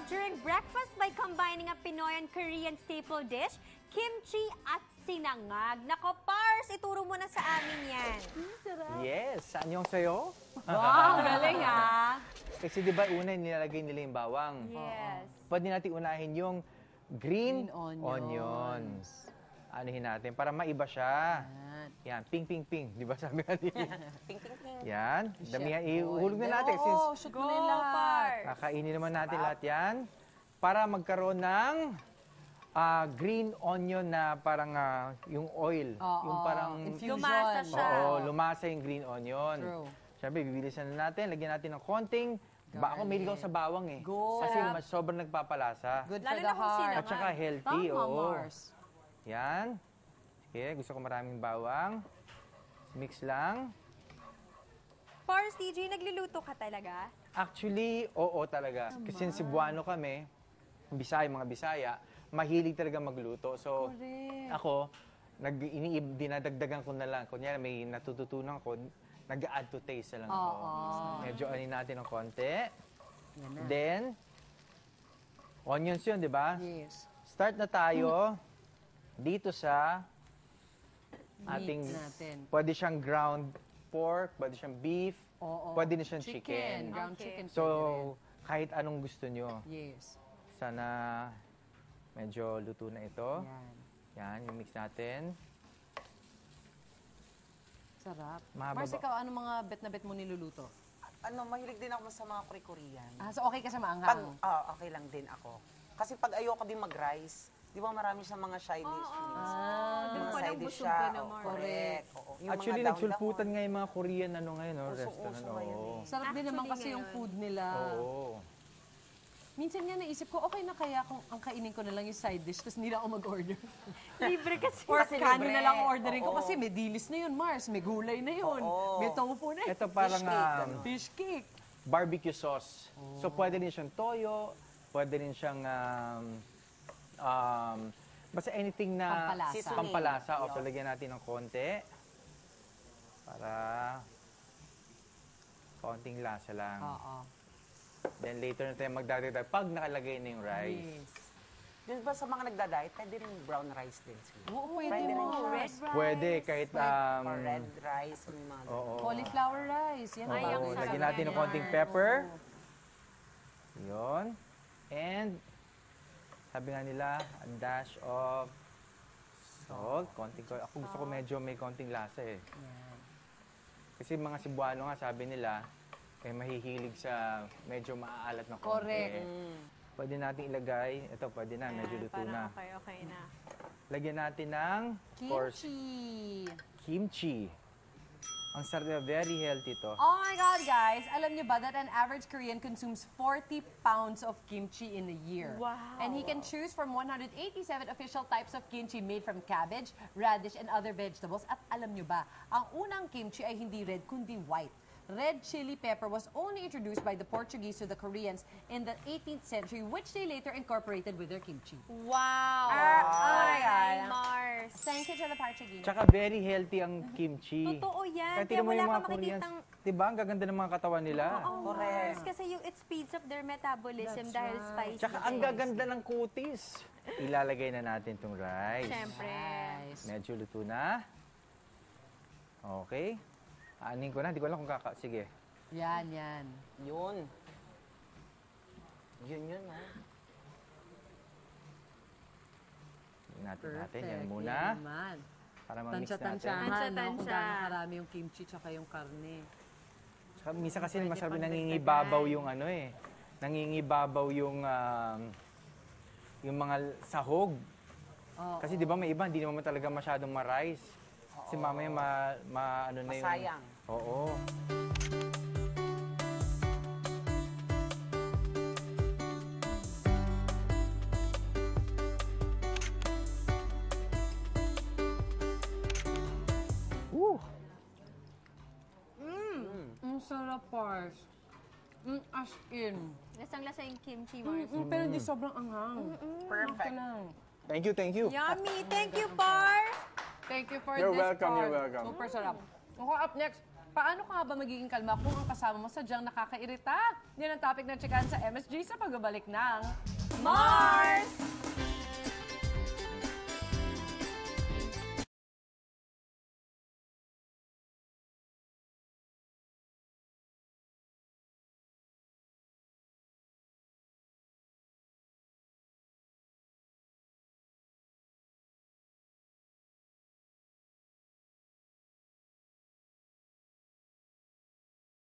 during breakfast by combining a Pinoy and Korean staple dish, kimchi at sinangag. Nako, Pars, ituro mo na sa amin yan. Yes, saan yung sayo? Wow, galing ha. Kasi di ba una nilalagay nila yung bawang? Yes. Pwede natin unahin yung green, Green onions. Anuhin natin para maiba siya. Yan, ping, ping, ping. Di ba sabi nga nila? Ping, ping, ping. Yan, damihan, ihulog na natin. Oo, Since shoot mo na yung lahat. kakainin naman natin lahat yan. Para magkaroon ng green onion na parang yung oil. Oo, Yung parang infusion. Lumasa siya. Oo, lumasa yung green onion. True. Siyempre, bibilisan na natin. Lagyan natin ng konting. Ako mahilig ako sa bawang eh. Good. Kasi mas sobrang nagpapalasa. Good Lalo for na the kung heart. sinangag. At saka healthy. Tama, Oo. Mars. Yan. Okay, gusto ko maraming bawang. Mix lang. Pars, TJ, nagluluto ka talaga? Actually, oo talaga. Kasi Cebuano kami, Bisaya, mga Bisaya, mahilig talaga magluto. So, Correct. ako, dinadagdagan ko na lang. Kunyari, may natututunan ko, nag-add to taste na lang ako. Medyo anin natin ng konti. Then, onions yun, di ba? Yes. Start na tayo dito sa ating, natin. pwede siyang ground pork, pwede siyang beef, Oo. pwede na siyang chicken. Ground Okay. chicken. So, pwede rin. kahit anong gusto nyo. Yes. Sana medyo luto na ito. Yan. Yan, i-mix natin. Sarap. Mahaba Mars, ba? ikaw, ano mga bet na bet mo niluluto? Mahilig din ako sa mga Korean. So okay ka sa Pag, maanghang? okay lang din ako. Kasi pag ayoko din mag-rice, di ba marami siyang mga side dish meals? Doon Mga pa lang side dish busog siya. ka na, Oh, Mars. correct. Oo. Yung Actually, mga nagsulputan down-down. nga yung mga Korean ngayon, no? Usong-uso Restaurant. ngayon Oo. Sarap din naman Actually, kasi yung ngayon. food nila. Oo. Minsan nga naisip ko, okay na kaya kung ang kainin ko na lang yung side dish, tapos hindi na ako mag-order. Libre kasi. Or Kasi kanin libre. na lang orderin ko Oo. kasi may dilis na yun, Mars. May gulay na yun. Oo. May tofu na yun. Ito parang Fish cake. barbecue sauce. So, pwede rin siyang toyo, pwede rin siyang basta anything na Pampalasa. Seasoning. pampalasa. O, Yun. so, lagyan natin ng konti. Para konting lasa lang. Oo. Then later na tayo magdadagdag pag nakalagay na yung rice. Yes. Di ba sa mga nagda-diet, pwede rin brown rice din sila. Oo, pwede Pwede rin mo. siya. Red rice. Pwede kahit Or red rice, yung mga oo. Cauliflower rice. Yan. Ay, ang Oo, sarap lagyan natin ng yan. konting pepper. Yun. And sabi nga nila, a dash of salt. Ako gusto ko medyo may konting lasa eh. Kasi mga Cebuano nga, sabi nila, mahihilig sa medyo maaalat na konti. Correct. Pwede natin ilagay. Ito, pwede na. Medyo luto na. Parang okay na. Lagyan natin ng, of course, Kimchi. kimchi. Ang sarap na, very healthy to. Oh my God, guys! Alam niyo ba that an average Korean consumes 40 pounds of kimchi in a year? Wow. And he can choose from 187 official types of kimchi made from cabbage, radish, and other vegetables. At alam niyo ba, ang unang kimchi ay hindi red, kundi white. Red chili pepper was only introduced by the Portuguese to the Koreans in the 18th century, which they later incorporated with their kimchi. Wow. Aray, Mars. Thank you to the Portuguese. Tsaka very healthy ang kimchi. Totoo yan. Kaya Kaya tingnan mo wala yung kang mga Koreans. makikitang... Diba? Ang gaganda ng mga katawan nila. Oh, Mars. Kasi it speeds up their metabolism That's dahil right. spicy. Tsaka ang gaganda ng kutis. Ilalagay na natin itong rice. Siyempre. Nice. Medyo luto na. Okay. Aanin ko na. Hindi ko alam kung Sige. Yan, yan. Yun. Yun, no? Natin. Yan muna. Yan naman. Para ma-mix natin. Tansya-tansyahan, no? Kung Tansya-tansya. gaano karami yung kimchi tsaka yung karne. Tsaka minsan kasi Pwede masabi pang nangingibabaw dagdagan. yung ano eh. Nangingibabaw yung mga sahog. Oo. Kasi di ba may iba, hindi naman talaga masyadong ma-rice. Kasi mamaya ano na yung... Masayang. Oo. Woo! Ang sarap, Pars. As in. Lasang-lasa yung kimchi, Mars. Pero hindi sobrang anghang. Perfect. Ito lang. Thank you, thank you. Yummy! Thank you, Pars! Thank you for You're this, welcome, Pars. you're welcome. Super sarap. Ako up next, Paano ka nga ba magiging kalma kung ang kasama mo sadyang nakakairita? Yan ang topic ng Chikahan sa MSG sa pagbabalik ng Mars!